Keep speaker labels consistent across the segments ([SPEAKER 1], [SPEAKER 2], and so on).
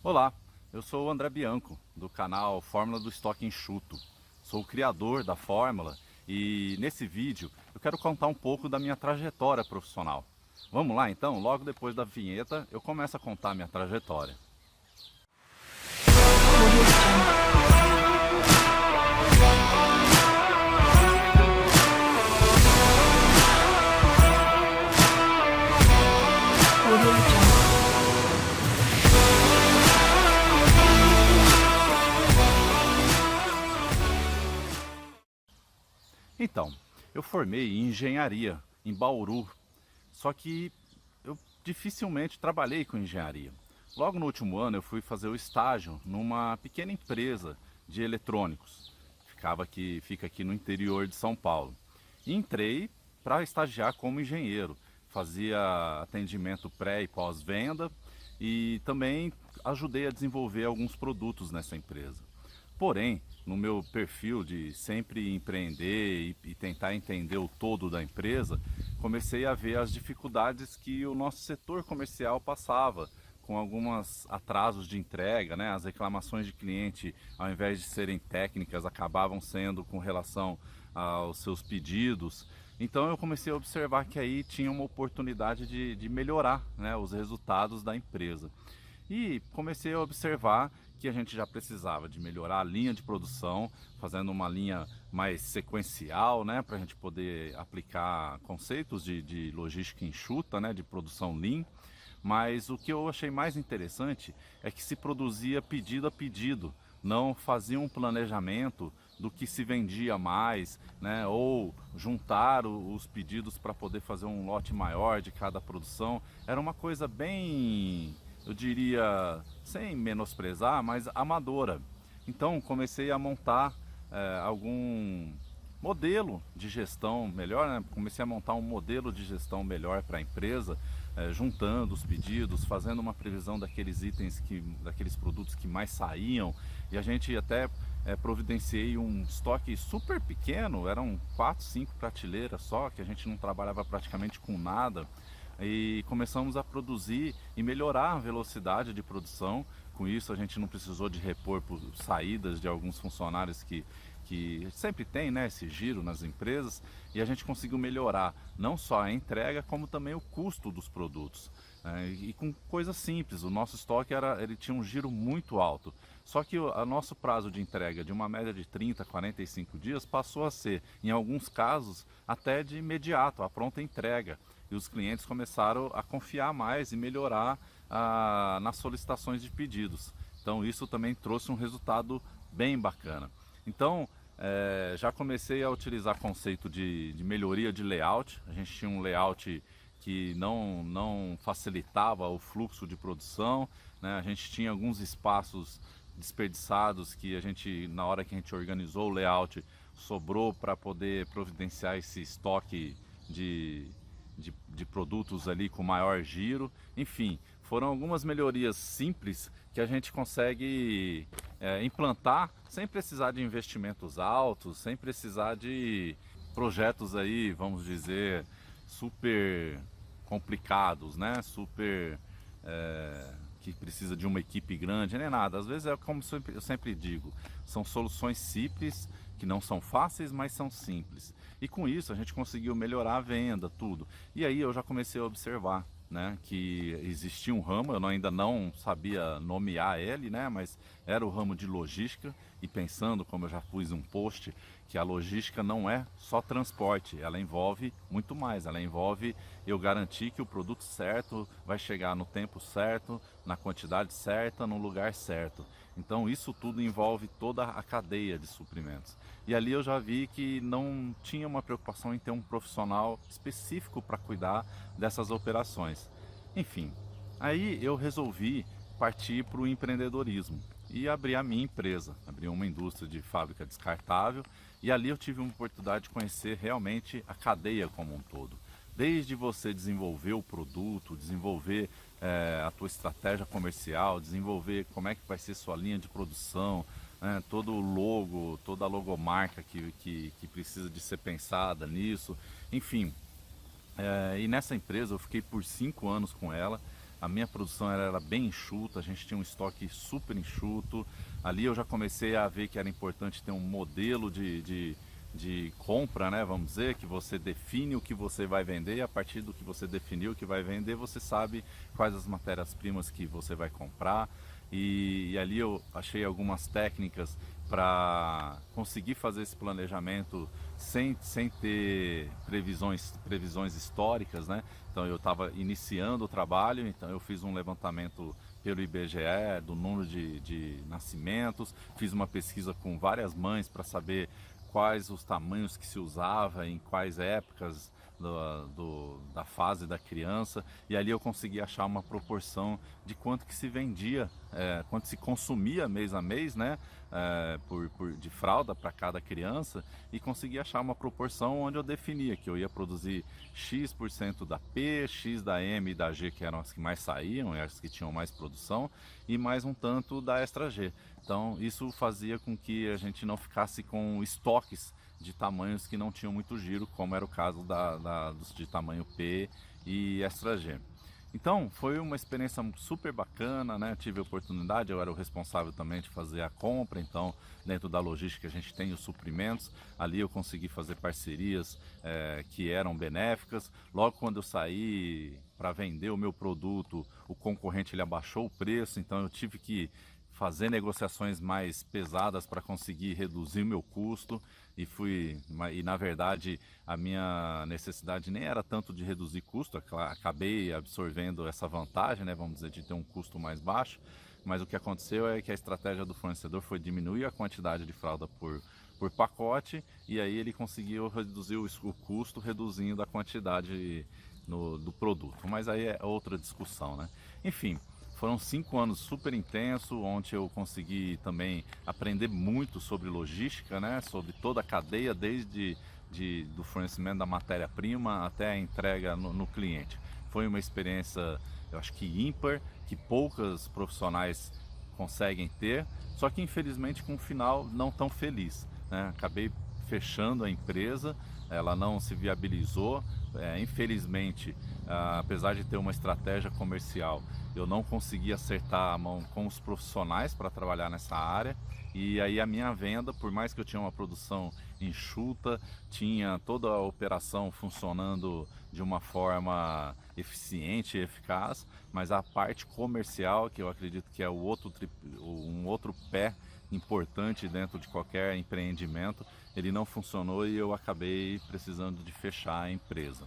[SPEAKER 1] Olá, eu sou o André Bianco, do canal Fórmula do Estoque Enxuto. Sou o criador da fórmula e nesse vídeo eu quero contar um pouco da minha trajetória profissional. Vamos lá então? Logo depois da vinheta eu começo a contar a minha trajetória. Então, eu formei em engenharia em Bauru, só que eu dificilmente trabalhei com engenharia. Logo no último ano eu fui fazer o estágio numa pequena empresa de eletrônicos. Fica aqui no interior de São Paulo. E entrei para estagiar como engenheiro. Fazia atendimento pré e pós-venda e também ajudei a desenvolver alguns produtos nessa empresa. Porém, no meu perfil de sempre empreender e tentar entender o todo da empresa, comecei a ver as dificuldades que o nosso setor comercial passava, com alguns atrasos de entrega, né? As reclamações de cliente, ao invés de serem técnicas, acabavam sendo com relação aos seus pedidos. Então eu comecei a observar que aí tinha uma oportunidade de melhorar, né, os resultados da empresa. E comecei a observar que a gente já precisava de melhorar a linha de produção, fazendo uma linha mais sequencial, né, para a gente poder aplicar conceitos de logística enxuta, né, de produção lean. Mas o que eu achei mais interessante é que se produzia pedido a pedido, não fazia um planejamento do que se vendia mais, né, ou juntar os pedidos para poder fazer um lote maior de cada produção. Era uma coisa bem, eu diria, sem menosprezar, mas amadora. Então comecei a montar algum modelo de gestão melhor, né? Comecei a montar um modelo de gestão melhor para a empresa, juntando os pedidos, fazendo uma previsão daqueles itens, daqueles produtos que mais saíam, e a gente até providenciei um estoque super pequeno, eram 4, 5 prateleiras só, que a gente não trabalhava praticamente com nada, e começamos a produzir e melhorar a velocidade de produção. Com isso a gente não precisou de repor por saídas de alguns funcionários que sempre tem, né, esse giro nas empresas, e a gente conseguiu melhorar não só a entrega, como também o custo dos produtos. E com coisas simples, o nosso estoque ele tinha um giro muito alto. Só que o nosso prazo de entrega de uma média de 30, 45 dias passou a ser, em alguns casos, até de imediato, a pronta entrega. E os clientes começaram a confiar mais e melhorar nas solicitações de pedidos. Então isso também trouxe um resultado bem bacana. Então, já comecei a utilizar conceito de melhoria de layout. A gente tinha um layout que não facilitava o fluxo de produção, né? A gente tinha alguns espaços desperdiçados que a gente, na hora que a gente organizou o layout, sobrou para poder providenciar esse estoque de produtos ali com maior giro. Enfim, foram algumas melhorias simples que a gente consegue implantar sem precisar de investimentos altos, sem precisar de projetos aí, vamos dizer, super complicados, né? Super que precisa de uma equipe grande, nem nada. Às vezes é como eu sempre digo, são soluções simples, que não são fáceis, mas são simples. E com isso a gente conseguiu melhorar a venda, tudo. E aí eu já comecei a observar, né, que existia um ramo, eu ainda não sabia nomear ele, né, mas era o ramo de logística, e pensando, como eu já pus um post, que a logística não é só transporte, ela envolve muito mais, ela envolve eu garantir que o produto certo vai chegar no tempo certo, na quantidade certa, no lugar certo. Então isso tudo envolve toda a cadeia de suprimentos. E ali eu já vi que não tinha uma preocupação em ter um profissional específico para cuidar dessas operações. Enfim, aí eu resolvi partir para o empreendedorismo e abrir a minha empresa, abrir uma indústria de fábrica descartável, e ali eu tive uma oportunidade de conhecer realmente a cadeia como um todo. Desde você desenvolver o produto, desenvolver a tua estratégia comercial, desenvolver como é que vai ser sua linha de produção, todo o logo, toda a logomarca que precisa de ser pensada nisso, enfim. E nessa empresa eu fiquei por 5 anos com ela, a minha produção era bem enxuta, a gente tinha um estoque super enxuto. Ali eu já comecei a ver que era importante ter um modelo de compra, né? Vamos dizer, que você define o que você vai vender, e a partir do que você definiu o que vai vender, você sabe quais as matérias-primas que você vai comprar. E ali eu achei algumas técnicas para conseguir fazer esse planejamento sem ter previsões históricas, né? Então eu estava iniciando o trabalho, então eu fiz um levantamento pelo IBGE do número de nascimentos, fiz uma pesquisa com várias mães para saber quais os tamanhos que se usava em quais épocas da fase da criança, e ali eu consegui achar uma proporção de quanto que se vendia, quanto se consumia mês a mês, né, de fralda para cada criança, e consegui achar uma proporção onde eu definia que eu ia produzir X% da P, X da M e da G, que eram as que mais saíam, as que tinham mais produção, e mais um tanto da Extra G. Então isso fazia com que a gente não ficasse com estoques de tamanhos que não tinham muito giro, como era o caso dos de tamanho P e Extra G. Então foi uma experiência super bacana, né? Tive a oportunidade, eu era o responsável também de fazer a compra, então dentro da logística a gente tem os suprimentos, ali eu consegui fazer parcerias que eram benéficas. Logo quando eu saí para vender o meu produto, o concorrente ele abaixou o preço, então eu tive que fazer negociações mais pesadas para conseguir reduzir o meu custo, e na verdade a minha necessidade nem era tanto de reduzir custo, acabei absorvendo essa vantagem, né, vamos dizer, de ter um custo mais baixo, mas o que aconteceu é que a estratégia do fornecedor foi diminuir a quantidade de fralda por pacote, e aí ele conseguiu reduzir o custo reduzindo a quantidade do produto, mas aí é outra discussão, né? Enfim, foram 5 anos super intensos, onde eu consegui também aprender muito sobre logística, né? Sobre toda a cadeia, desde do fornecimento da matéria-prima até a entrega no cliente. Foi uma experiência, eu acho que ímpar, que poucos profissionais conseguem ter, só que infelizmente com um final não tão feliz, né? Acabei fechando a empresa, ela não se viabilizou, infelizmente, apesar de ter uma estratégia comercial, eu não consegui acertar a mão com os profissionais para trabalhar nessa área, e aí a minha venda, por mais que eu tinha uma produção enxuta, tinha toda a operação funcionando de uma forma eficiente e eficaz, mas a parte comercial, que eu acredito que é um outro pé importante dentro de qualquer empreendimento, ele não funcionou e eu acabei precisando de fechar a empresa.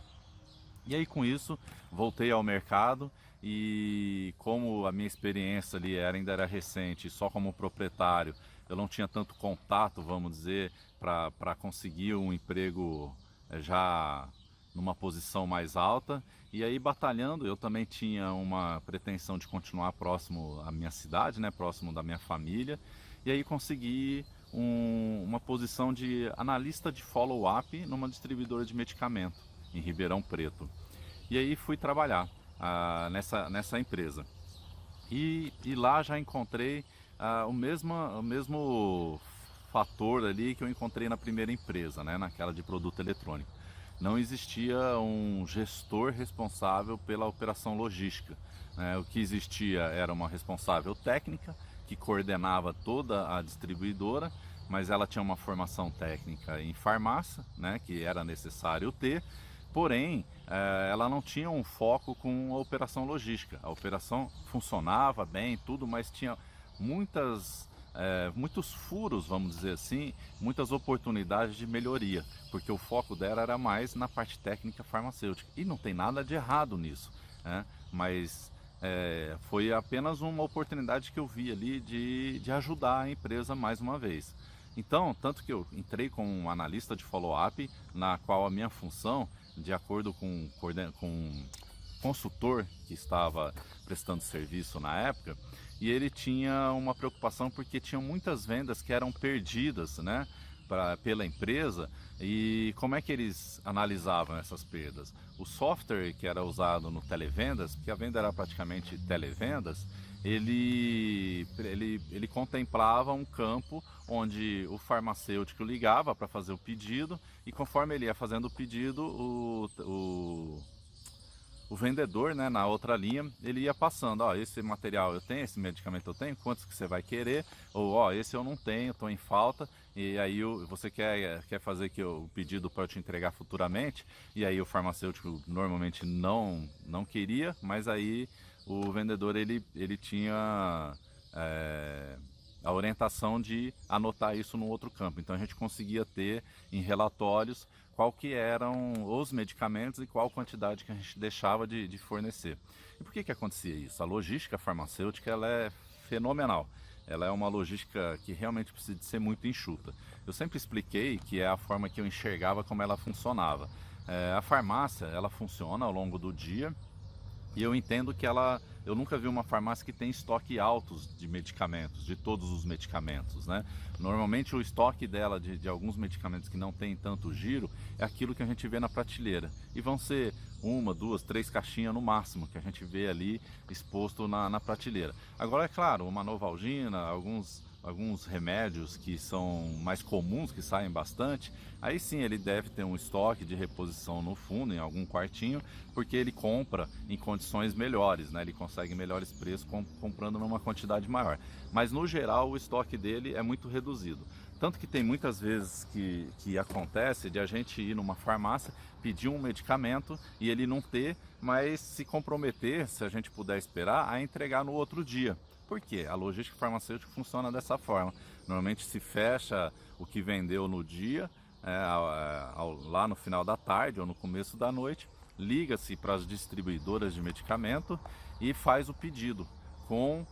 [SPEAKER 1] E aí com isso voltei ao mercado, e como a minha experiência ali ainda era recente, só como proprietário, eu não tinha tanto contato, vamos dizer, para conseguir um emprego já numa posição mais alta. E aí batalhando, eu também tinha uma pretensão de continuar próximo à minha cidade, né, próximo da minha família, e aí consegui uma posição de analista de follow-up numa distribuidora de medicamento em Ribeirão Preto. E aí fui trabalhar nessa empresa. E lá já encontrei o mesmo fator ali que eu encontrei na primeira empresa, né, naquela de produto eletrônico. Não existia um gestor responsável pela operação logística, né? O que existia era uma responsável técnica que coordenava toda a distribuidora, mas ela tinha uma formação técnica em farmácia, né, que era necessário ter. Porém, ela não tinha um foco com a operação logística. A operação funcionava bem, tudo, mas tinha muitos furos, vamos dizer assim, muitas oportunidades de melhoria, porque o foco dela era mais na parte técnica farmacêutica. E não tem nada de errado nisso, né? Mas foi apenas uma oportunidade que eu vi ali de ajudar a empresa mais uma vez. Então, tanto que eu entrei como um analista de follow-up, na qual a minha função, de acordo com um consultor que estava prestando serviço na época, e ele tinha uma preocupação porque tinham muitas vendas que eram perdidas, né, pela empresa. E como é que eles analisavam essas perdas? O software que era usado no televendas, porque a venda era praticamente televendas, ele contemplava um campo onde o farmacêutico ligava para fazer o pedido, e conforme ele ia fazendo o pedido, o vendedor, né, na outra linha, ele ia passando, ó, esse material eu tenho, esse medicamento eu tenho, quantos que você vai querer? Ou, ó, esse eu não tenho, estou em falta, e aí você quer fazer o pedido para eu te entregar futuramente, e aí o farmacêutico normalmente não queria, mas aí o vendedor, ele tinha a orientação de anotar isso no outro campo. Então a gente conseguia ter em relatórios qual que eram os medicamentos e qual quantidade que a gente deixava de fornecer. E por que acontecia isso? A logística farmacêutica, ela é fenomenal. Ela é uma logística que realmente precisa de ser muito enxuta. Eu sempre expliquei que é a forma que eu enxergava como ela funcionava. A farmácia, ela funciona ao longo do dia, e eu entendo que eu nunca vi uma farmácia que tem estoque altos de medicamentos, de todos os medicamentos, né? Normalmente o estoque dela de alguns medicamentos que não tem tanto giro é aquilo que a gente vê na prateleira. E vão ser uma, duas, três caixinhas no máximo que a gente vê ali exposto na prateleira. Agora, é claro, uma Novalgina, alguns remédios que são mais comuns, que saem bastante, aí sim ele deve ter um estoque de reposição no fundo, em algum quartinho, porque ele compra em condições melhores, né? Ele consegue melhores preços comprando numa quantidade maior. Mas no geral o estoque dele é muito reduzido. Tanto que tem muitas vezes que acontece de a gente ir numa farmácia, pedir um medicamento e ele não ter, mas se comprometer, se a gente puder esperar, a entregar no outro dia. Por quê? A logística farmacêutica funciona dessa forma. Normalmente se fecha o que vendeu no dia, lá no final da tarde ou no começo da noite, liga-se para as distribuidoras de medicamento e faz o pedido com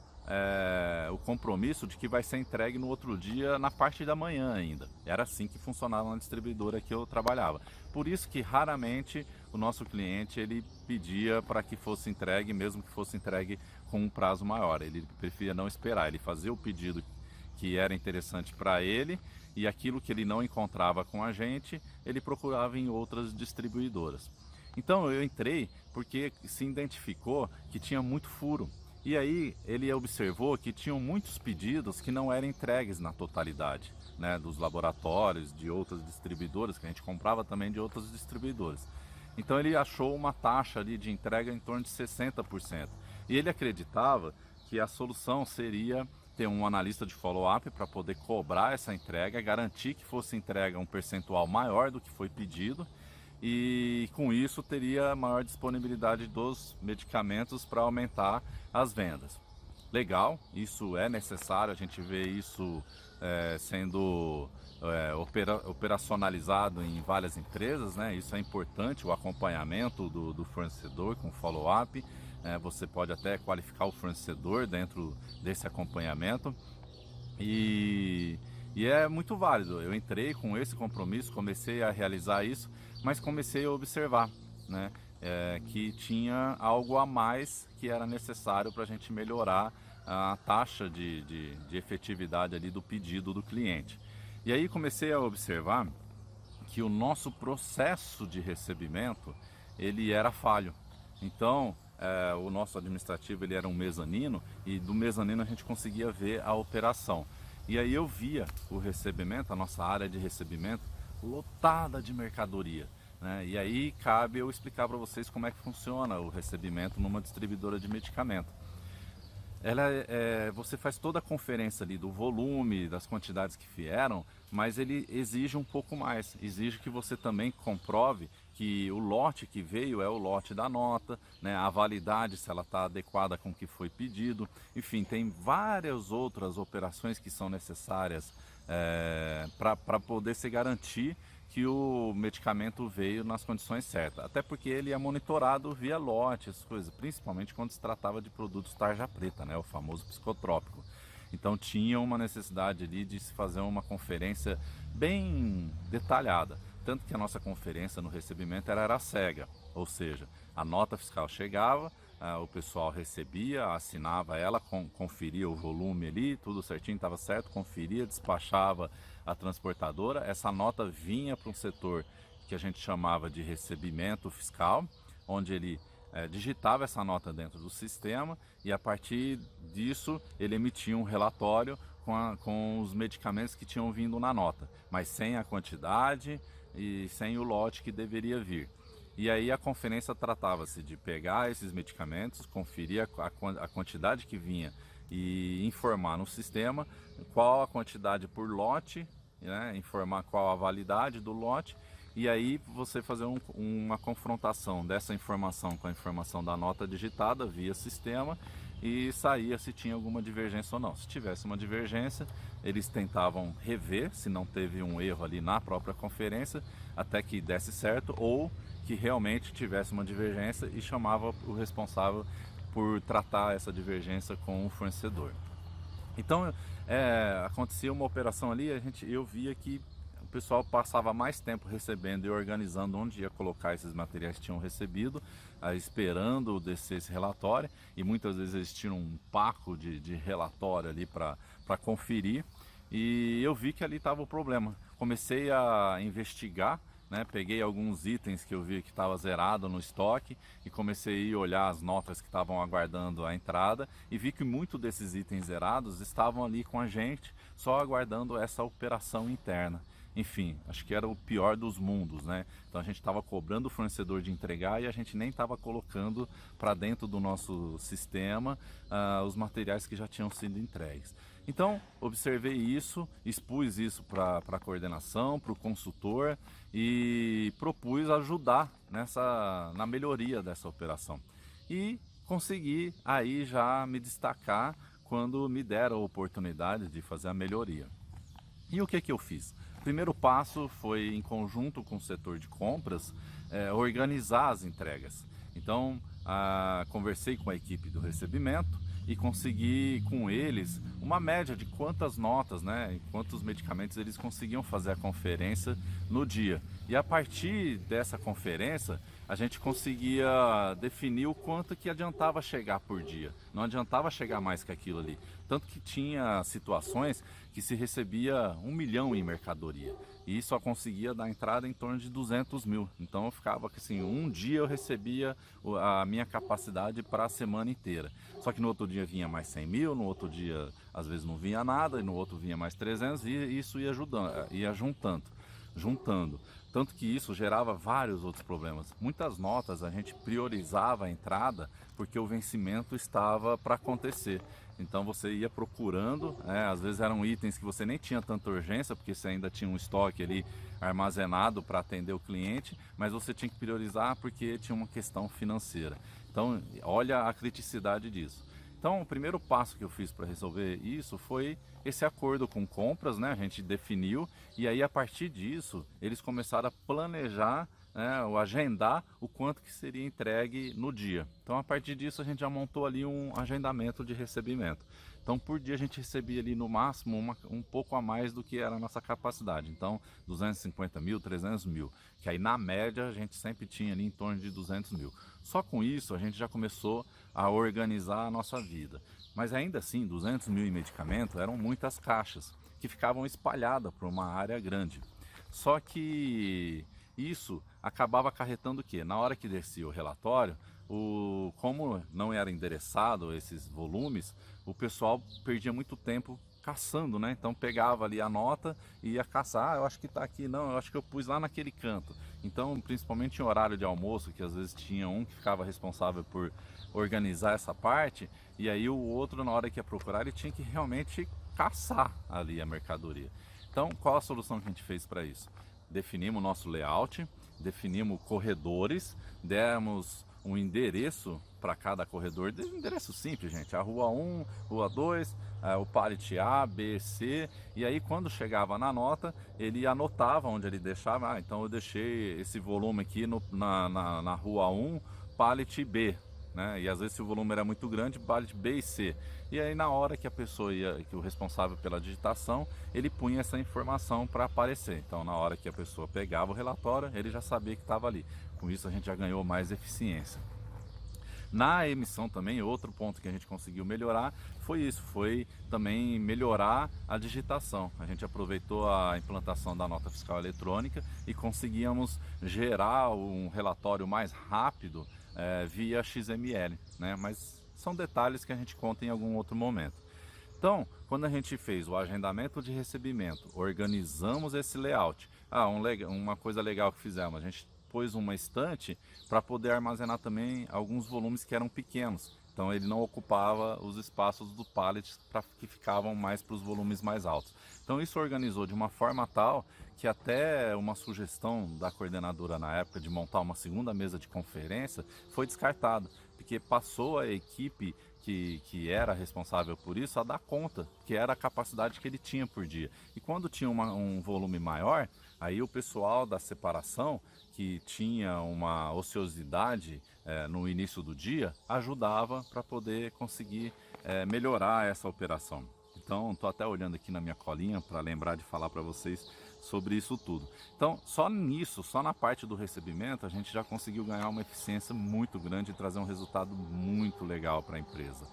[SPEAKER 1] o compromisso de que vai ser entregue no outro dia, na parte da manhã ainda. Era assim que funcionava na distribuidora que eu trabalhava. Por isso que raramente o nosso cliente ele pedia para que fosse entregue, mesmo que fosse entregue com um prazo maior. Ele preferia não esperar, ele fazia o pedido que era interessante para ele, e aquilo que ele não encontrava com a gente, ele procurava em outras distribuidoras. Então eu entrei porque se identificou que tinha muito furo. E aí ele observou que tinham muitos pedidos que não eram entregues na totalidade, né, dos laboratórios, de outras distribuidoras, que a gente comprava também de outras distribuidoras. Então ele achou uma taxa ali de entrega em torno de 60%. E ele acreditava que a solução seria ter um analista de follow-up para poder cobrar essa entrega, garantir que fosse entrega um percentual maior do que foi pedido, e com isso teria maior disponibilidade dos medicamentos para aumentar as vendas. Legal, isso é necessário, a gente vê isso sendo operacionalizado em várias empresas, né? Isso é importante, o acompanhamento do fornecedor com follow-up. Você pode até qualificar o fornecedor dentro desse acompanhamento, e é muito válido. Eu entrei com esse compromisso, comecei a realizar isso, mas comecei a observar, né, que tinha algo a mais que era necessário para a gente melhorar a taxa de efetividade ali do pedido do cliente. E aí comecei a observar que o nosso processo de recebimento ele era falho. Então o nosso administrativo ele era um mezanino, e do mezanino a gente conseguia ver a operação. E aí eu via o recebimento, a nossa área de recebimento lotada de mercadoria, né? E aí cabe eu explicar para vocês como é que funciona o recebimento numa distribuidora de medicamento. Você faz toda a conferência ali do volume, das quantidades que vieram, mas ele exige um pouco mais. Exige que você também comprove que o lote que veio é o lote da nota, né? A validade, se ela está adequada com o que foi pedido. Enfim, tem várias outras operações que são necessárias para poder se garantir que o medicamento veio nas condições certas, até porque ele é monitorado via lote, essas coisas, principalmente quando se tratava de produtos tarja preta, né, o famoso psicotrópico. Então tinha uma necessidade ali de se fazer uma conferência bem detalhada, tanto que a nossa conferência no recebimento era cega, ou seja, a nota fiscal chegava, o pessoal recebia, assinava ela, conferia o volume ali, tudo certinho, estava certo, conferia, despachava a transportadora. Essa nota vinha para um setor que a gente chamava de recebimento fiscal, onde ele digitava essa nota dentro do sistema, e a partir disso ele emitia um relatório com os medicamentos que tinham vindo na nota, mas sem a quantidade e sem o lote que deveria vir. E aí a conferência tratava-se de pegar esses medicamentos, conferir a quantidade que vinha e informar no sistema qual a quantidade por lote, né, informar qual a validade do lote, e aí você fazer uma confrontação dessa informação com a informação da nota digitada via sistema e saía se tinha alguma divergência ou não. Se tivesse uma divergência, eles tentavam rever se não teve um erro ali na própria conferência até que desse certo, ou que realmente tivesse uma divergência e chamava o responsável por tratar essa divergência com o fornecedor. Então acontecia uma operação ali, eu via que o pessoal passava mais tempo recebendo e organizando onde ia colocar esses materiais que tinham recebido, esperando descer esse relatório, e muitas vezes eles tinham um paco de relatório ali para conferir, e eu vi que ali estava o problema. Comecei a investigar, né, peguei alguns itens que eu vi que estava zerado no estoque e comecei a olhar as notas que estavam aguardando a entrada e vi que muitos desses itens zerados estavam ali com a gente, só aguardando essa operação interna. Enfim, acho que era o pior dos mundos, né? Então a gente estava cobrando o fornecedor de entregar e a gente nem estava colocando para dentro do nosso sistema os materiais que já tinham sido entregues. Então, observei isso, expus isso para a coordenação, para o consultor e propus ajudar na melhoria dessa operação. E consegui aí já me destacar quando me deram a oportunidade de fazer a melhoria. E o que eu fiz? O primeiro passo foi, em conjunto com o setor de compras, organizar as entregas. Então, conversei com a equipe do recebimento e consegui com eles uma média de quantas notas, né, quantos medicamentos eles conseguiam fazer a conferência no dia. E a partir dessa conferência, a gente conseguia definir o quanto que adiantava chegar por dia. Não adiantava chegar mais que aquilo ali. Tanto que tinha situações que se recebia 1 milhão em mercadoria. E só conseguia dar entrada em torno de 200 mil. Então eu ficava assim, um dia eu recebia a minha capacidade para a semana inteira. Só que no outro dia vinha mais 100 mil, no outro dia às vezes não vinha nada, e no outro vinha mais 300, e isso ia juntando. Tanto que isso gerava vários outros problemas. Muitas notas a gente priorizava a entrada porque o vencimento estava para acontecer. Então você ia procurando, às vezes eram itens que você nem tinha tanta urgência, porque você ainda tinha um estoque ali armazenado para atender o cliente, mas você tinha que priorizar porque tinha uma questão financeira. Então olha a criticidade disso. Então o primeiro passo que eu fiz para resolver isso foi esse acordo com compras, né? A gente definiu e aí a partir disso eles começaram a planejar, ou agendar o quanto que seria entregue no dia. Então a partir disso a gente já montou ali um agendamento de recebimento. Então por dia a gente recebia ali no máximo um pouco a mais do que era a nossa capacidade. Então 250 mil, 300 mil, que aí na média a gente sempre tinha ali em torno de 200 mil. Só com isso a gente já começou a organizar a nossa vida. Mas ainda assim, 200 mil em medicamento eram muitas caixas que ficavam espalhadas por uma área grande. Só que isso acabava acarretando o quê? Na hora que descia o relatório, como não era endereçado esses volumes, o pessoal perdia muito tempo caçando, né? Então pegava ali a nota e ia caçar, eu acho que está aqui, não, eu acho que eu pus lá naquele canto. Então, principalmente em horário de almoço, que às vezes tinha um que ficava responsável por organizar essa parte, e aí o outro, na hora que ia procurar, ele tinha que realmente caçar ali a mercadoria. Então, qual a solução que a gente fez para isso? Definimos o nosso layout, definimos corredores, demos um endereço para cada corredor, endereço simples, gente, a rua 1, rua 2, o pallet A, B, C, e aí quando chegava na nota, ele anotava onde ele deixava, então eu deixei esse volume aqui na rua 1, pallet B, né? E às vezes se o volume era muito grande, pallet B e C. E aí na hora que a pessoa que o responsável pela digitação, ele punha essa informação para aparecer. Então na hora que a pessoa pegava o relatório, ele já sabia que estava ali. Com isso a gente já ganhou mais eficiência. Na emissão também, outro ponto que a gente conseguiu melhorar foi isso, foi também melhorar a digitação. A gente aproveitou a implantação da nota fiscal eletrônica e conseguíamos gerar um relatório mais rápido via XML, né? Mas são detalhes que a gente conta em algum outro momento. Então, quando a gente fez o agendamento de recebimento, organizamos esse layout. Uma coisa legal que fizemos, a gente pôs uma estante para poder armazenar também alguns volumes que eram pequenos. Então ele não ocupava os espaços do pallet que ficavam mais para os volumes mais altos. Então isso organizou de uma forma tal que até uma sugestão da coordenadora na época de montar uma segunda mesa de conferência foi descartada, porque passou a equipe que era responsável por isso a dar conta, que era a capacidade que ele tinha por dia. E quando tinha um volume maior, aí o pessoal da separação, que tinha uma ociosidade no início do dia, ajudava para poder conseguir melhorar essa operação. Então, estou até olhando aqui na minha colinha para lembrar de falar para vocês sobre isso tudo. Então, só nisso, só na parte do recebimento, a gente já conseguiu ganhar uma eficiência muito grande e trazer um resultado muito legal para a empresa.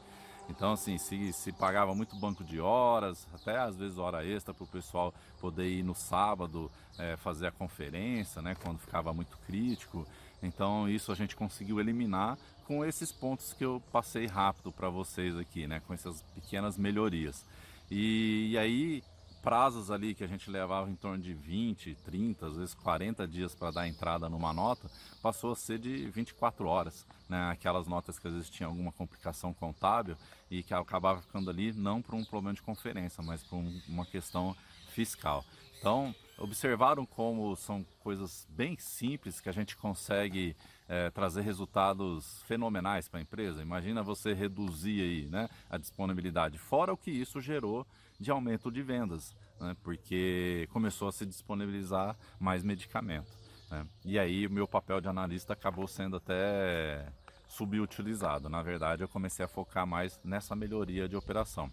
[SPEAKER 1] Então, assim, se pagava muito banco de horas, até às vezes hora extra para o pessoal poder ir no sábado fazer a conferência, né, quando ficava muito crítico. Então, isso a gente conseguiu eliminar com esses pontos que eu passei rápido para vocês aqui, né, com essas pequenas melhorias. E aí, prazos ali que a gente levava em torno de 20, 30, às vezes 40 dias para dar entrada numa nota, passou a ser de 24 horas, né? Aquelas notas que às vezes tinha alguma complicação contábil e que acabava ficando ali não por um problema de conferência, mas por uma questão fiscal. Então, observaram como são coisas bem simples que a gente consegue trazer resultados fenomenais para a empresa. Imagina você reduzir aí, né, a disponibilidade, fora o que isso gerou de aumento de vendas, né, porque começou a se disponibilizar mais medicamento, né. E aí o meu papel de analista acabou sendo até subutilizado. Na verdade, eu comecei a focar mais nessa melhoria de operação.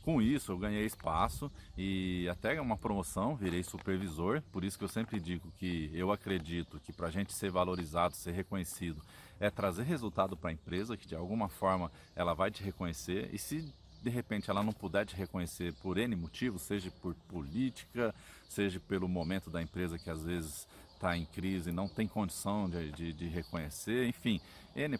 [SPEAKER 1] Com isso, eu ganhei espaço e até uma promoção, virei supervisor. Por isso que eu sempre digo que eu acredito que para a gente ser valorizado, ser reconhecido, é trazer resultado para a empresa, que de alguma forma ela vai te reconhecer. E se de repente ela não puder te reconhecer por N motivos, seja por política, seja pelo momento da empresa que às vezes está em crise e não tem condição de reconhecer, enfim,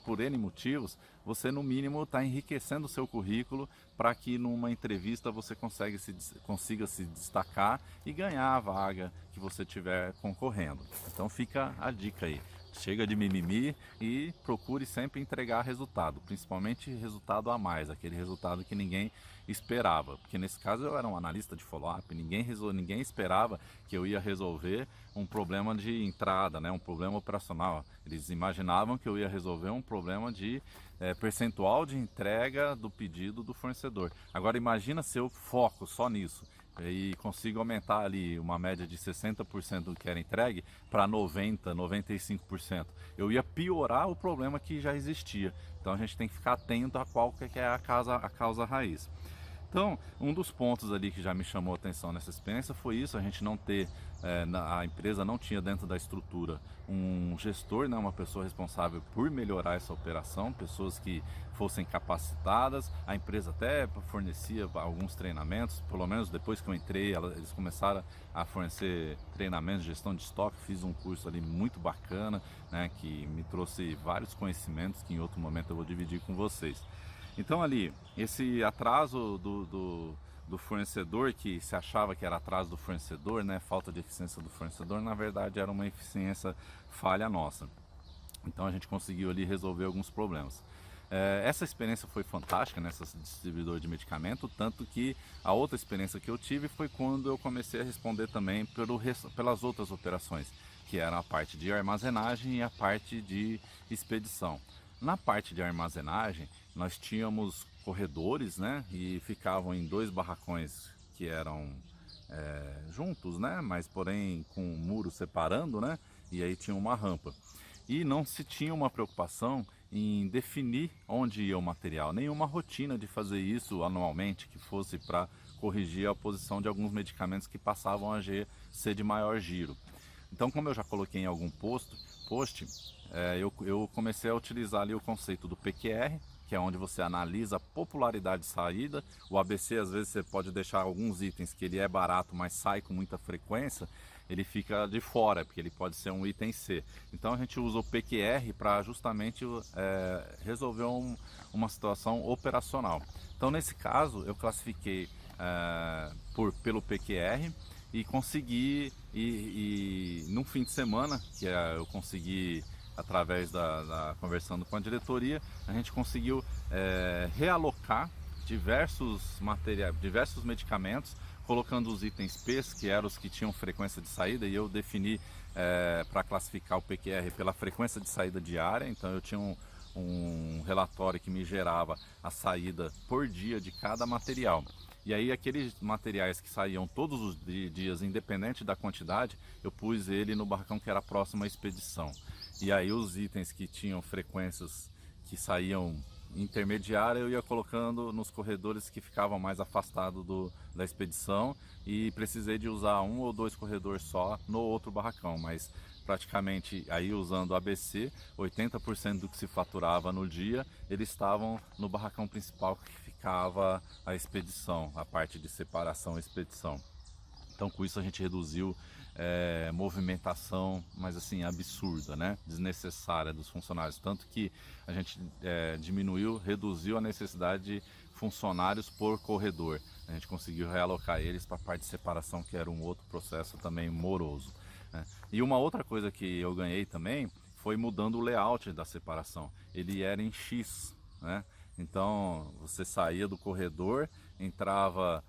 [SPEAKER 1] por N motivos, você no mínimo está enriquecendo o seu currículo para que numa entrevista você consiga se destacar e ganhar a vaga que você estiver concorrendo. Então fica a dica aí. Chega de mimimi e procure sempre entregar resultado, principalmente resultado a mais, aquele resultado que ninguém esperava. Porque nesse caso eu era um analista de follow-up, ninguém esperava que eu ia resolver um problema de entrada, né, um problema operacional. Eles imaginavam que eu ia resolver um problema de percentual de entrega do pedido do fornecedor. Agora imagina se eu foco só nisso e consigo aumentar ali uma média de 60% do que era entregue para 90%, 95%. Eu ia piorar o problema que já existia. Então a gente tem que ficar atento a qual que é a causa raiz. Então, um dos pontos ali que já me chamou a atenção nessa experiência foi isso, a gente não ter, a empresa não tinha dentro da estrutura um gestor, né, uma pessoa responsável por melhorar essa operação, pessoas que fossem capacitadas. A empresa até fornecia alguns treinamentos, pelo menos depois que eu entrei, eles começaram a fornecer treinamentos de gestão de estoque. Fiz um curso ali muito bacana, né, que me trouxe vários conhecimentos que em outro momento eu vou dividir com vocês. Então ali, esse atraso do fornecedor, que se achava que era atraso do fornecedor, né, falta de eficiência do fornecedor, na verdade era uma eficiência falha nossa. Então a gente conseguiu ali resolver alguns problemas. Essa experiência foi fantástica nessa distribuidora de medicamento, tanto que a outra experiência que eu tive foi quando eu comecei a responder também pelas outras operações, que eram a parte de armazenagem e a parte de expedição. Na parte de armazenagem, nós tínhamos corredores, né, e ficavam em 2 barracões que eram juntos, né, mas porém com um muro separando, né, e aí tinha uma rampa. E não se tinha uma preocupação em definir onde ia o material, nenhuma rotina de fazer isso anualmente, que fosse para corrigir a posição de alguns medicamentos que passavam a ser de maior giro. Então, como eu já coloquei em algum post, eu comecei a utilizar ali o conceito do PQR, que é onde você analisa a popularidade de saída. O ABC, às vezes, você pode deixar alguns itens que ele é barato, mas sai com muita frequência, ele fica de fora, porque ele pode ser um item C. Então, a gente usa o PQR para justamente resolver uma situação operacional. Então, nesse caso, eu classifiquei pelo PQR, e consegui, num fim de semana, eu consegui, através conversando com a diretoria, a gente conseguiu realocar diversos materiais, diversos medicamentos, colocando os itens P's, que eram os que tinham frequência de saída, e eu defini para classificar o PQR pela frequência de saída diária. Então eu tinha um relatório que me gerava a saída por dia de cada material. E aí aqueles materiais que saíam todos os dias, independente da quantidade, eu pus ele no barracão que era próximo à expedição. E aí os itens que tinham frequências que saíam intermediária eu ia colocando nos corredores que ficavam mais afastados da expedição, e precisei de usar 1 ou 2 corredores só no outro barracão, mas praticamente aí usando ABC, 80% do que se faturava no dia, eles estavam no barracão principal que ficava a expedição, a parte de separação e expedição. Então com isso a gente reduziu movimentação, mas assim, absurda, né? Desnecessária dos funcionários, tanto que a gente reduziu a necessidade de funcionários por corredor. A gente conseguiu realocar eles para a parte de separação, que era um outro processo também moroso, né? E uma outra coisa que eu ganhei também foi mudando o layout da separação. Ele era em X, né? Então você saía do corredor, entrava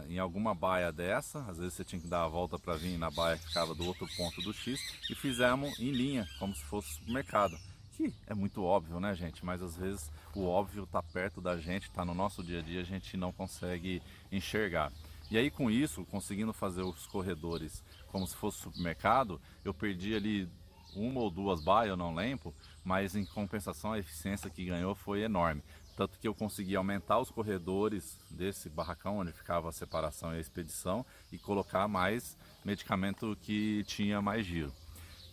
[SPEAKER 1] em alguma baia dessa, às vezes você tinha que dar a volta para vir na baia que ficava do outro ponto do X, e fizemos em linha, como se fosse supermercado. Que é muito óbvio, né, gente? Mas às vezes o óbvio está perto da gente, está no nosso dia a dia, a gente não consegue enxergar. E aí com isso, conseguindo fazer os corredores como se fosse supermercado, eu perdi ali 1 ou 2 baias, eu não lembro, mas em compensação a eficiência que ganhou foi enorme. Tanto que eu consegui aumentar os corredores desse barracão onde ficava a separação e a expedição e colocar mais medicamento que tinha mais giro.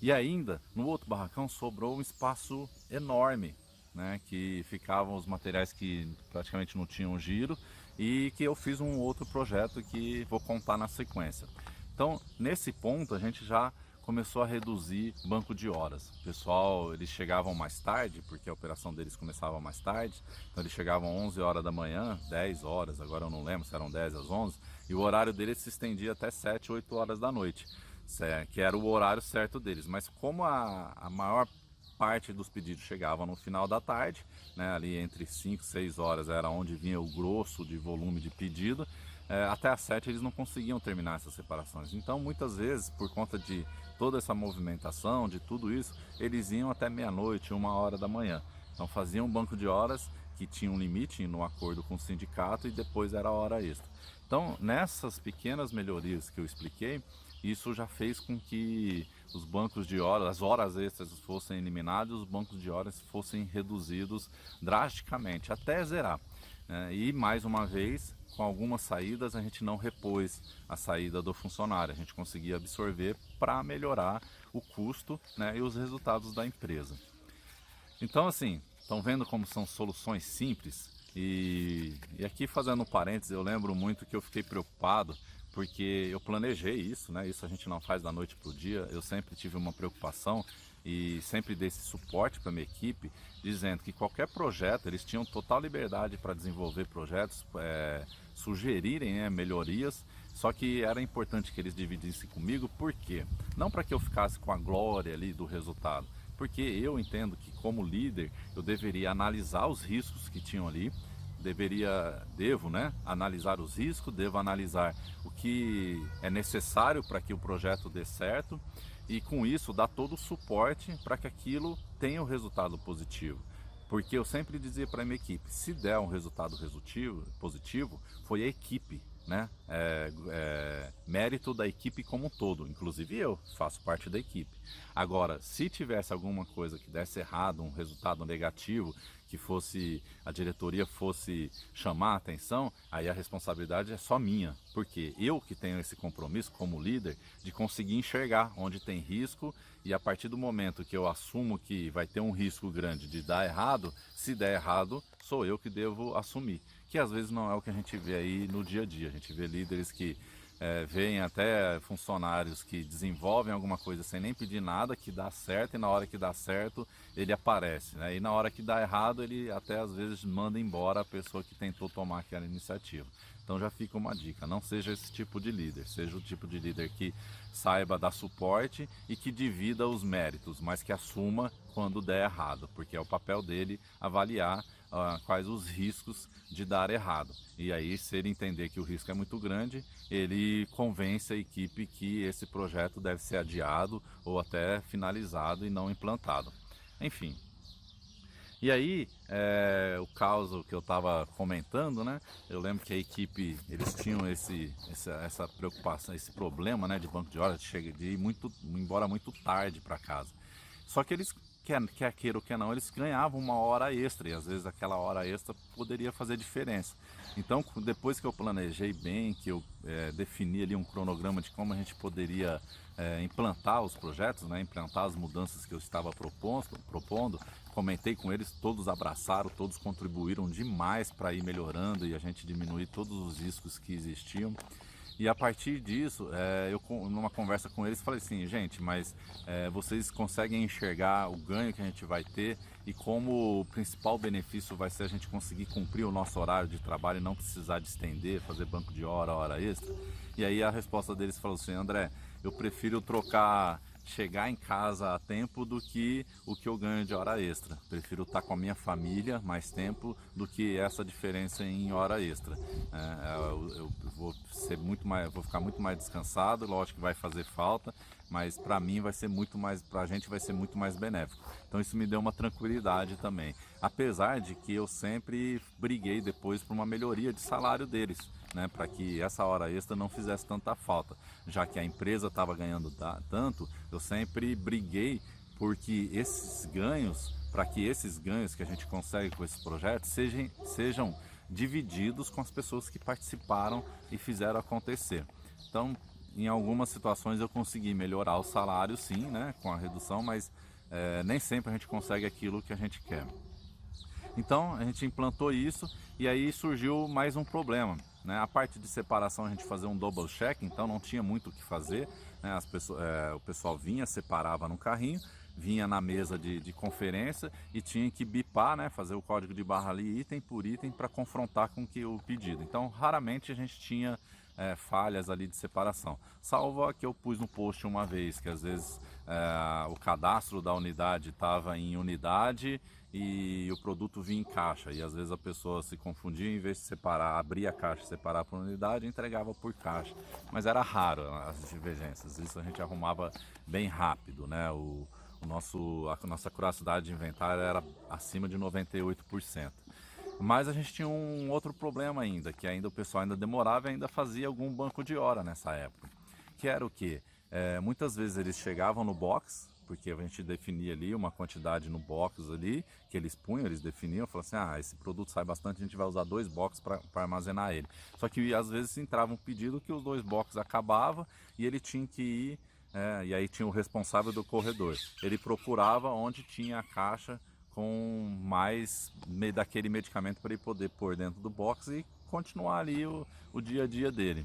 [SPEAKER 1] E ainda, no outro barracão sobrou um espaço enorme, né, que ficavam os materiais que praticamente não tinham giro, e que eu fiz um outro projeto que vou contar na sequência. Então, nesse ponto, a gente já começou a reduzir banco de horas. O pessoal, eles chegavam mais tarde, porque a operação deles começava mais tarde, então eles chegavam 11 horas da manhã, 10 horas, agora eu não lembro se eram 10 às 11, e o horário deles se estendia até 7, 8 horas da noite, que era o horário certo deles. Mas como a maior parte dos pedidos chegavam no final da tarde, né, ali entre 5 e 6 horas era onde vinha o grosso de volume de pedido, até às 7 eles não conseguiam terminar essas separações. Então muitas vezes, por conta de toda essa movimentação, de tudo isso, eles iam até meia-noite, 1 hora da manhã. Então faziam um banco de horas que tinha um limite no acordo com o sindicato, e depois era a hora extra. Então nessas pequenas melhorias que eu expliquei, isso já fez com que os bancos de horas, as horas extras fossem eliminadas, os bancos de horas fossem reduzidos drasticamente, até zerar. E mais uma vez, com algumas saídas, a gente não repôs a saída do funcionário, a gente conseguia absorver para melhorar o custo, né, e os resultados da empresa. Então assim, estão vendo como são soluções simples? E aqui fazendo um parênteses, eu lembro muito que eu fiquei preocupado, porque eu planejei isso, né? Isso a gente não faz da noite para o dia. Eu sempre tive uma preocupação e sempre dei esse suporte para a minha equipe, dizendo que qualquer projeto, eles tinham total liberdade para desenvolver projetos, sugerirem, né, melhorias, só que era importante que eles dividissem comigo. Por quê? Não para que eu ficasse com a glória ali do resultado, porque eu entendo que como líder eu deveria analisar os riscos que tinham ali, devo analisar os riscos, devo analisar o que é necessário para que o projeto dê certo, e com isso dar todo o suporte para que aquilo tenha um resultado positivo. Porque eu sempre dizia para a minha equipe, se der um resultado positivo, foi a equipe, né? Mérito da equipe como um todo, inclusive eu faço parte da equipe. Agora, se tivesse alguma coisa que desse errado, um resultado negativo, que a diretoria fosse chamar a atenção, aí a responsabilidade é só minha, porque eu que tenho esse compromisso como líder de conseguir enxergar onde tem risco, e a partir do momento que eu assumo que vai ter um risco grande de dar errado, se der errado, sou eu que devo assumir, que às vezes não é o que a gente vê aí no dia a dia. A gente vê líderes que veem até funcionários que desenvolvem alguma coisa sem nem pedir nada, que dá certo, e na hora que dá certo ele aparece, né? E na hora que dá errado ele até às vezes manda embora a pessoa que tentou tomar aquela iniciativa. Então já fica uma dica, não seja esse tipo de líder, seja o tipo de líder que saiba dar suporte e que divida os méritos, mas que assuma quando der errado, porque é o papel dele avaliar quais os riscos de dar errado. E aí, se ele entender que o risco é muito grande, ele convence a equipe que esse projeto deve ser adiado ou até finalizado e não implantado. Enfim. E aí, o caso que eu estava comentando, né? Eu lembro que a equipe, eles tinham essa preocupação, esse problema, né, de banco de horas, de ir embora muito tarde para casa. Só que eles, quer queira ou quer não, eles ganhavam uma hora extra e às vezes aquela hora extra poderia fazer diferença. Então, depois que eu planejei bem, que eu defini ali um cronograma de como a gente poderia implantar os projetos, né, implantar as mudanças que eu estava propondo, comentei com eles, todos abraçaram, todos contribuíram demais para ir melhorando e a gente diminuir todos os riscos que existiam. E a partir disso, eu numa conversa com eles falei assim, gente, mas vocês conseguem enxergar o ganho que a gente vai ter e como o principal benefício vai ser a gente conseguir cumprir o nosso horário de trabalho e não precisar de estender, fazer banco de hora extra? E aí a resposta deles falou assim, André, eu prefiro chegar em casa a tempo do que o que eu ganho de hora extra. Prefiro estar com a minha família mais tempo do que essa diferença em hora extra. Eu vou ficar muito mais descansado, lógico que vai fazer falta, mas para mim vai ser muito mais, para a gente vai ser muito mais benéfico. Então isso me deu uma tranquilidade também. Apesar de que eu sempre briguei depois por uma melhoria de salário deles, né, para que essa hora extra não fizesse tanta falta, já que a empresa estava ganhando tanto, eu sempre briguei porque para que esses ganhos que a gente consegue com esses projetos sejam divididos com as pessoas que participaram e fizeram acontecer. Então, em algumas situações eu consegui melhorar o salário, sim, né, com a redução, mas nem sempre a gente consegue aquilo que a gente quer. Então a gente implantou isso e aí surgiu mais um problema, né? A parte de separação a gente fazia um double check, então não tinha muito o que fazer, né? O pessoal vinha, separava no carrinho, vinha na mesa de conferência e tinha que bipar, né? Fazer o código de barra ali item por item para confrontar com o pedido. Então raramente a gente tinha falhas ali de separação, salvo a que eu pus no post uma vez, que às vezes o cadastro da unidade estava em unidade e o produto vinha em caixa, e às vezes a pessoa se confundia, em vez de separar, abrir a caixa, separar por unidade, entregava por caixa, mas era raro as divergências, isso a gente arrumava bem rápido, né? A nossa curiosidade de inventário era acima de 98%. Mas a gente tinha um outro problema ainda, que ainda o pessoal ainda demorava e ainda fazia algum banco de hora nessa época. Que era o quê? Muitas vezes eles chegavam no box, porque a gente definia ali uma quantidade no box ali, que eles punham, eles definiam, falavam assim, esse produto sai bastante, a gente vai usar 2 boxes para armazenar ele. Só que às vezes entrava um pedido que os 2 boxes acabavam e ele tinha que ir, e aí tinha o responsável do corredor. Ele procurava onde tinha a caixa com mais daquele medicamento para ele poder pôr dentro do box e continuar ali o dia a dia dele.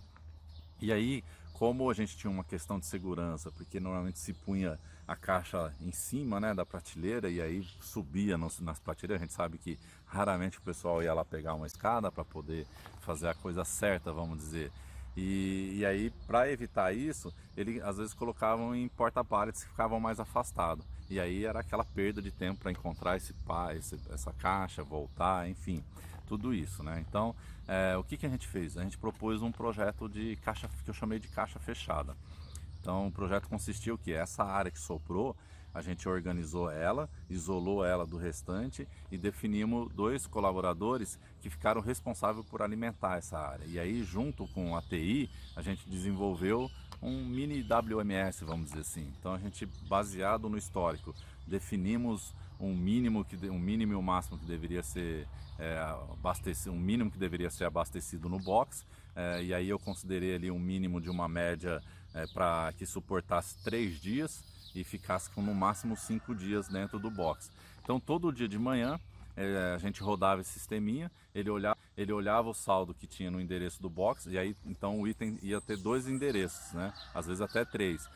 [SPEAKER 1] E aí, como a gente tinha uma questão de segurança, porque normalmente se punha a caixa em cima, né, da prateleira e aí subia nas prateleiras, a gente sabe que raramente o pessoal ia lá pegar uma escada para poder fazer a coisa certa, vamos dizer. E aí, para evitar isso, eles às vezes colocavam em porta-pallets que ficavam mais afastados. E aí era aquela perda de tempo para encontrar essa caixa, voltar, enfim, tudo isso, né? Então, o que a gente fez? A gente propôs um projeto de caixa, que eu chamei de caixa fechada. Então, o projeto consistia o que? Essa área que sobrou, a gente organizou ela, isolou ela do restante e definimos 2 colaboradores que ficaram responsáveis por alimentar essa área. E aí, junto com a TI, a gente desenvolveu um mini WMS, vamos dizer assim. Então, a gente, baseado no histórico, definimos um mínimo e um máximo que deveria ser abastecido, um mínimo que deveria ser abastecido no box, e aí eu considerei ali um mínimo de uma média para que suportasse 3 dias e ficasse com no máximo 5 dias dentro do box. Então todo dia de manhã a gente rodava esse sisteminha, ele olhava o saldo que tinha no endereço do box, e aí então o item ia ter 2 endereços, né? Às vezes até 3.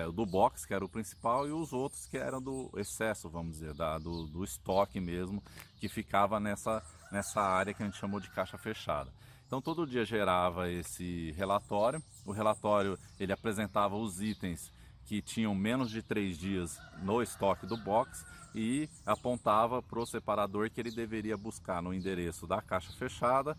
[SPEAKER 1] O do box, que era o principal, e os outros que eram do excesso, vamos dizer, do estoque mesmo, que ficava nessa área que a gente chamou de caixa fechada. Então todo dia gerava esse relatório. O relatório ele apresentava os itens que tinham menos de 3 dias no estoque do box e apontava para o separador que ele deveria buscar no endereço da caixa fechada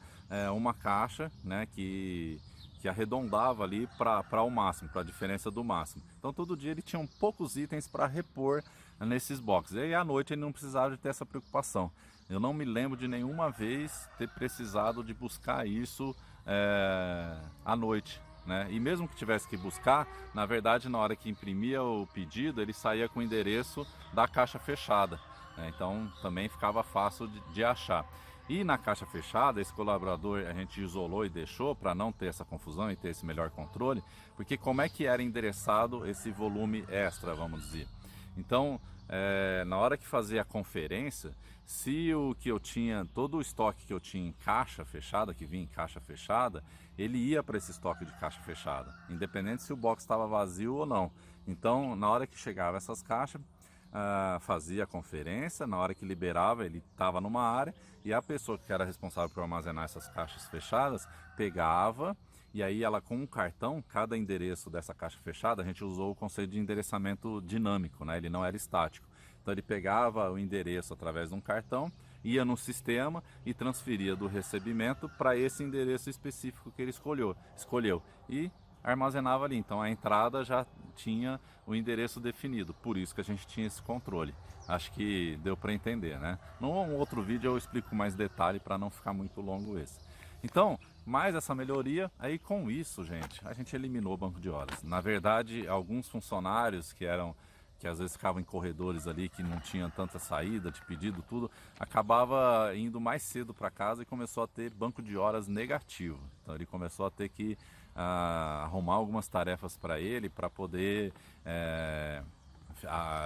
[SPEAKER 1] uma caixa, né, que arredondava ali para o máximo, para a diferença do máximo. Então todo dia ele tinha poucos itens para repor nesses boxes. E aí à noite ele não precisava de ter essa preocupação. Eu não me lembro de nenhuma vez ter precisado de buscar isso à noite. Né? E mesmo que tivesse que buscar, na verdade na hora que imprimia o pedido ele saía com o endereço da caixa fechada, né? Então também ficava fácil de achar. E na caixa fechada, esse colaborador a gente isolou e deixou para não ter essa confusão e ter esse melhor controle, porque como é que era endereçado esse volume extra, vamos dizer. Então, na hora que fazia a conferência, se o que eu tinha, todo o estoque que eu tinha em caixa fechada, que vinha em caixa fechada, ele ia para esse estoque de caixa fechada, independente se o box estava vazio ou não. Então, na hora que chegava essas caixas, fazia a conferência, na hora que liberava ele estava numa área e a pessoa que era responsável por armazenar essas caixas fechadas pegava e aí ela com um cartão, cada endereço dessa caixa fechada, a gente usou o conceito de endereçamento dinâmico, né? Ele não era estático. Então ele pegava o endereço através de um cartão, ia no sistema e transferia do recebimento para esse endereço específico que ele escolheu e armazenava ali. Então a entrada já tinha o endereço definido, por isso que a gente tinha esse controle. Acho que deu para entender, né? Num outro vídeo eu explico mais detalhe para não ficar muito longo esse. Então, mais essa melhoria, aí com isso, gente, a gente eliminou o banco de horas. Na verdade, alguns funcionários que às vezes ficavam em corredores ali, que não tinha tanta saída de pedido, tudo, acabava indo mais cedo para casa e começou a ter banco de horas negativo. Então ele começou a ter que arrumar algumas tarefas para ele, para poder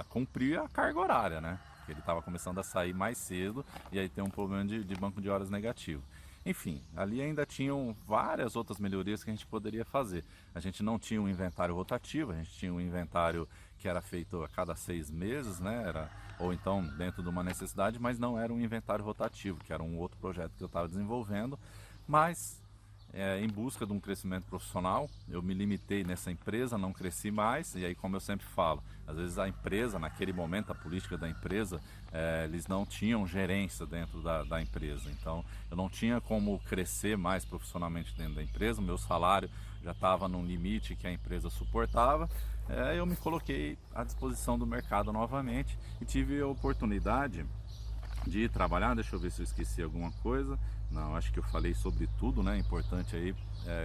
[SPEAKER 1] cumprir a carga horária, né? Porque ele estava começando a sair mais cedo e aí tem um problema de banco de horas negativo. Enfim, ali ainda tinham várias outras melhorias que a gente poderia fazer. A gente não tinha um inventário rotativo, a gente tinha um inventário que era feito a cada 6 meses, né? Ou então dentro de uma necessidade, mas não era um inventário rotativo, que era um outro projeto que eu estava desenvolvendo. Mas em busca de um crescimento profissional, eu me limitei nessa empresa, não cresci mais, e aí como eu sempre falo, às vezes a empresa, naquele momento, a política da empresa, eles não tinham gerência dentro da empresa, então eu não tinha como crescer mais profissionalmente dentro da empresa, o meu salário já estava num limite que a empresa suportava, eu me coloquei à disposição do mercado novamente e tive a oportunidade de ir trabalhar. Deixa eu ver se eu esqueci alguma coisa. Não, acho que eu falei sobre tudo, né? Importante aí,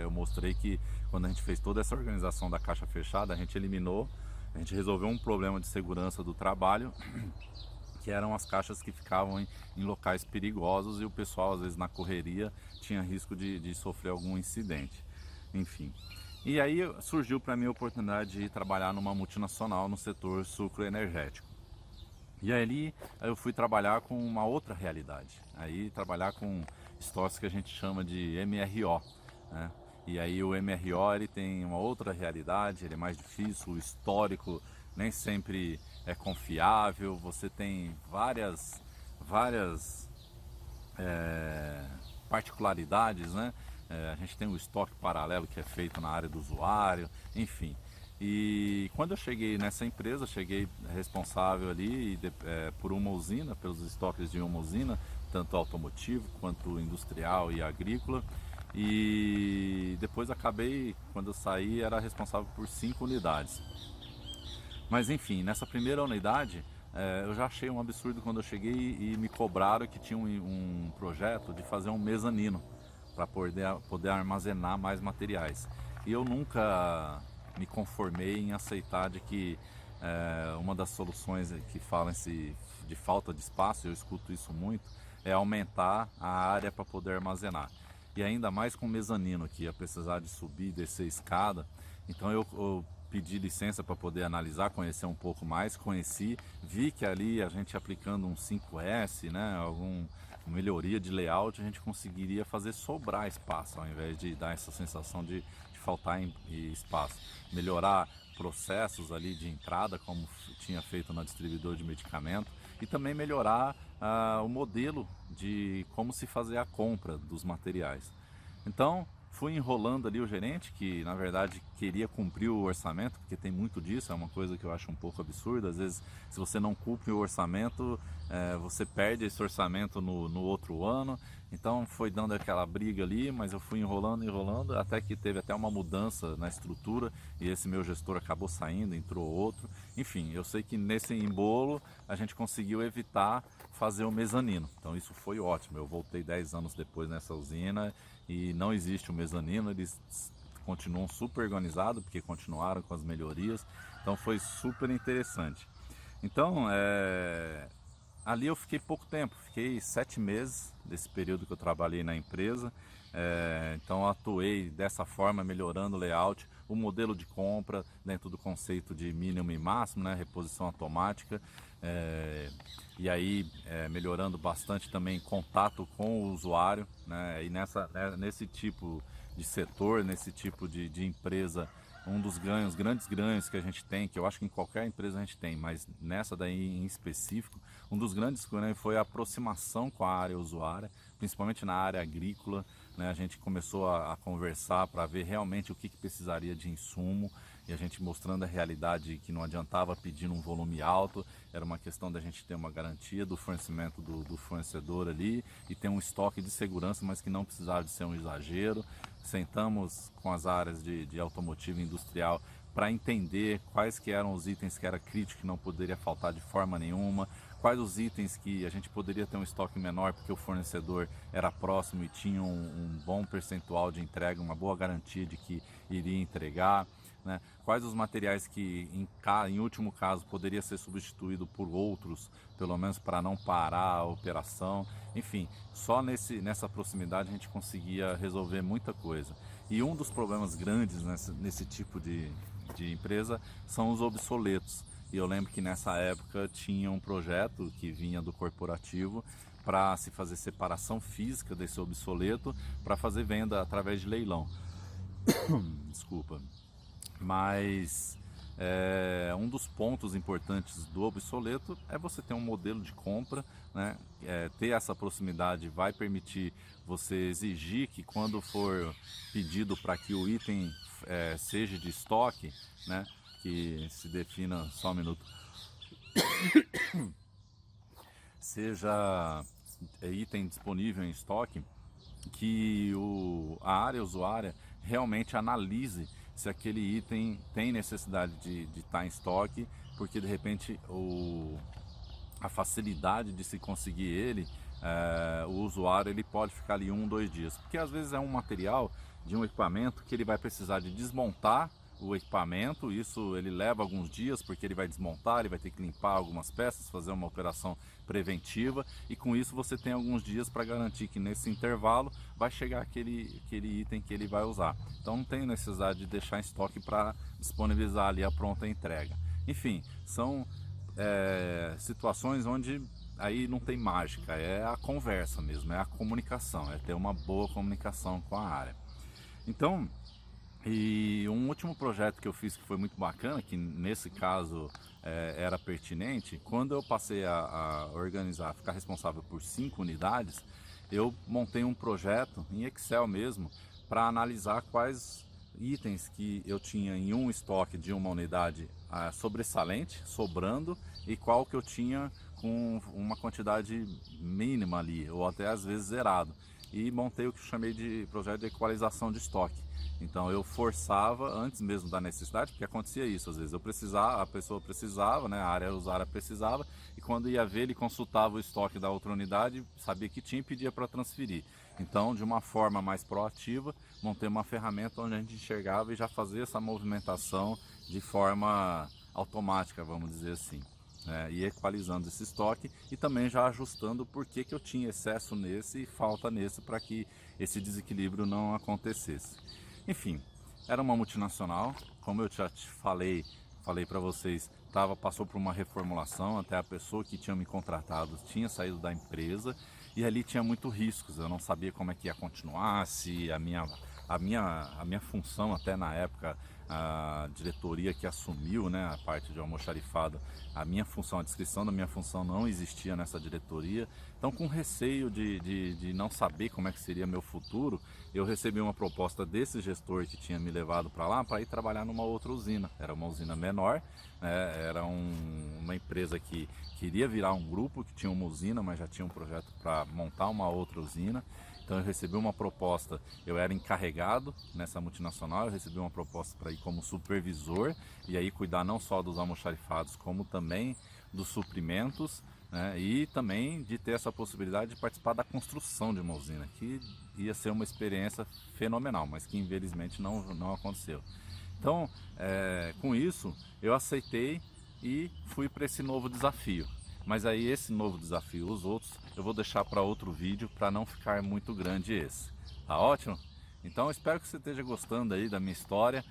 [SPEAKER 1] eu mostrei que quando a gente fez toda essa organização da caixa fechada, a gente resolveu um problema de segurança do trabalho, que eram as caixas que ficavam em locais perigosos e o pessoal, às vezes na correria, tinha risco de sofrer algum incidente. Enfim. E aí surgiu para mim a oportunidade de ir trabalhar numa multinacional no setor sucroenergético. E aí eu fui trabalhar com uma outra realidade, aí trabalhar com estoques que a gente chama de MRO, né? E aí o MRO ele tem uma outra realidade, ele é mais difícil, o histórico nem sempre é confiável, você tem várias particularidades, né? A gente tem o estoque paralelo que é feito na área do usuário, enfim. E quando eu cheguei nessa empresa, cheguei responsável ali por uma usina, pelos estoques de uma usina, tanto automotivo quanto industrial e agrícola. E depois acabei, quando eu saí, era responsável por 5 unidades. Mas enfim, nessa primeira unidade, eu já achei um absurdo quando eu cheguei e me cobraram que tinha um projeto de fazer um mezanino para poder armazenar mais materiais. E eu nunca me conformei em aceitar de que uma das soluções que falam-se de falta de espaço, eu escuto isso muito, é aumentar a área para poder armazenar. E ainda mais com mezanino, que ia precisar de subir e descer escada. Então eu pedi licença para poder analisar, conhecer um pouco mais, conheci, vi que ali a gente aplicando um 5S, né, alguma melhoria de layout, a gente conseguiria fazer sobrar espaço, ao invés de dar essa sensação de faltar espaço. Melhorar processos ali de entrada, como tinha feito na distribuidor de medicamento, e também melhorar o modelo de como se fazer a compra dos materiais. Então, fui enrolando ali o gerente, que na verdade queria cumprir o orçamento, porque tem muito disso, é uma coisa que eu acho um pouco absurda. Às vezes, se você não cumpre o orçamento, você perde esse orçamento no outro ano. Então foi dando aquela briga ali, mas eu fui enrolando, até que teve até uma mudança na estrutura e esse meu gestor acabou saindo, entrou outro. Enfim, eu sei que nesse embolo a gente conseguiu evitar fazer o mezanino. Então isso foi ótimo. Eu voltei 10 anos depois nessa usina e não existe o mezanino, eles continuam super organizados porque continuaram com as melhorias. Então foi super interessante. Então, ali eu fiquei pouco tempo, fiquei 7 meses desse período que eu trabalhei na empresa. Então eu atuei dessa forma, melhorando o layout, o modelo de compra dentro do conceito de mínimo e máximo, né, reposição automática. E aí melhorando bastante também contato com o usuário, né, e nesse tipo de setor, nesse tipo de empresa, um dos grandes ganhos que a gente tem, que eu acho que em qualquer empresa a gente tem, mas nessa daí em específico, um dos grandes ganhos foi a aproximação com a área usuária, principalmente na área agrícola, né? A gente começou a conversar para ver realmente o que precisaria de insumo, e a gente mostrando a realidade que não adiantava pedir um volume alto, era uma questão da gente ter uma garantia do fornecimento do fornecedor ali e ter um estoque de segurança, mas que não precisava de ser um exagero. Sentamos com as áreas de automotivo e industrial para entender quais que eram os itens que era crítico, que não poderia faltar de forma nenhuma, quais os itens que a gente poderia ter um estoque menor porque o fornecedor era próximo e tinha um bom percentual de entrega, uma boa garantia de que iria entregar, né? Quais os materiais que em último caso poderia ser substituído por outros, pelo menos para não parar a operação. Enfim, só nessa proximidade a gente conseguia resolver muita coisa. E um dos problemas grandes nesse tipo de empresa são os obsoletos. E eu lembro que nessa época tinha um projeto que vinha do corporativo para se fazer separação física desse obsoleto para fazer venda através de leilão. Desculpa. Mas um dos pontos importantes do obsoleto é você ter um modelo de compra, né? Ter essa proximidade vai permitir você exigir que quando for pedido para que o item seja de estoque, né? Que se defina, só um minuto, seja item disponível em estoque, que a área usuária realmente analise se aquele item tem necessidade de estar em estoque, porque de repente a facilidade de se conseguir ele, o usuário ele pode ficar ali 1, 2 dias, porque às vezes é um material de um equipamento que ele vai precisar de desmontar o equipamento, isso ele leva alguns dias porque ele vai desmontar, ele vai ter que limpar algumas peças, fazer uma operação preventiva, e com isso você tem alguns dias para garantir que nesse intervalo vai chegar aquele item que ele vai usar. Então não tem necessidade de deixar em estoque para disponibilizar ali a pronta entrega. Enfim, são situações onde aí não tem mágica, é a conversa mesmo, é a comunicação, é ter uma boa comunicação com a área. Então, e um último projeto que eu fiz que foi muito bacana, que nesse caso era pertinente, quando eu passei a organizar, ficar responsável por 5 unidades, eu montei um projeto em Excel mesmo, para analisar quais itens que eu tinha em um estoque de uma unidade sobressalente, sobrando, e qual que eu tinha com uma quantidade mínima ali, ou até às vezes zerado. E montei o que eu chamei de projeto de equalização de estoque. Então eu forçava antes mesmo da necessidade, porque acontecia isso, às vezes eu precisava, a pessoa precisava, né, a área usuária precisava, e quando ia ver ele consultava o estoque da outra unidade, sabia que tinha e pedia para transferir. Então, de uma forma mais proativa, montei uma ferramenta onde a gente enxergava e já fazia essa movimentação de forma automática, vamos dizer assim. E equalizando esse estoque e também já ajustando por que eu tinha excesso nesse e falta nesse, para que esse desequilíbrio não acontecesse. Enfim, Era uma multinacional, como eu já te falei para vocês, passou por uma reformulação, até a pessoa que tinha me contratado tinha saído da empresa e ali tinha muito riscos. Eu não sabia como é que ia continuar, se a minha função até na época, a diretoria que assumiu, né, a parte de almoxarifado, a minha função, a descrição da minha função não existia nessa diretoria. Então, com receio de não saber como é que seria meu futuro, eu recebi uma proposta desse gestor que tinha me levado para lá para ir trabalhar numa outra usina. Era uma usina menor, né, era uma empresa que queria virar um grupo, que tinha uma usina, mas já tinha um projeto para montar uma outra usina. Então eu recebi uma proposta, eu era encarregado nessa multinacional, eu recebi uma proposta para ir como supervisor e aí cuidar não só dos almoxarifados, como também dos suprimentos, né, e também de ter essa possibilidade de participar da construção de uma usina, que ia ser uma experiência fenomenal, mas que infelizmente não aconteceu. Então, com isso, eu aceitei e fui para esse novo desafio. Mas aí esse novo desafio, os outros, eu vou deixar para outro vídeo para não ficar muito grande esse. Tá ótimo? Então espero que você esteja gostando aí da minha história.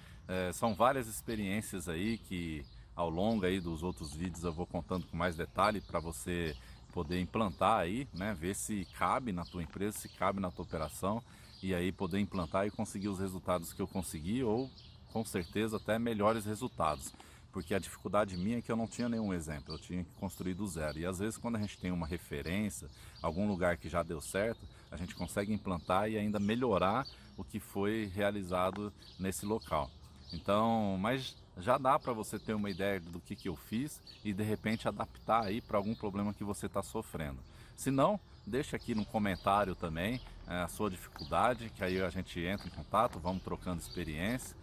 [SPEAKER 1] São várias experiências aí que ao longo aí dos outros vídeos eu vou contando com mais detalhe para você poder implantar aí, né? Ver se cabe na tua empresa, se cabe na tua operação e aí poder implantar e conseguir os resultados que eu consegui ou com certeza até melhores resultados. Porque a dificuldade minha é que eu não tinha nenhum exemplo, eu tinha que construir do zero. E às vezes quando a gente tem uma referência, algum lugar que já deu certo, a gente consegue implantar e ainda melhorar o que foi realizado nesse local. Então, mas já dá para você ter uma ideia do que eu fiz e de repente adaptar aí para algum problema que você está sofrendo. Se não, deixa aqui no comentário também a sua dificuldade, que aí a gente entra em contato, vamos trocando experiência.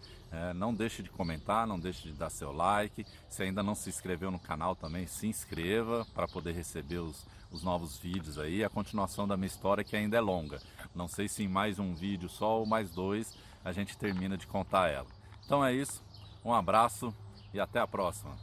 [SPEAKER 1] Não deixe de comentar, não deixe de dar seu like. Se ainda não se inscreveu no canal também, se inscreva para poder receber os novos vídeos aí. A continuação da minha história que ainda é longa. Não sei se em mais um vídeo só ou mais dois a gente termina de contar ela. Então é isso, um abraço e até a próxima.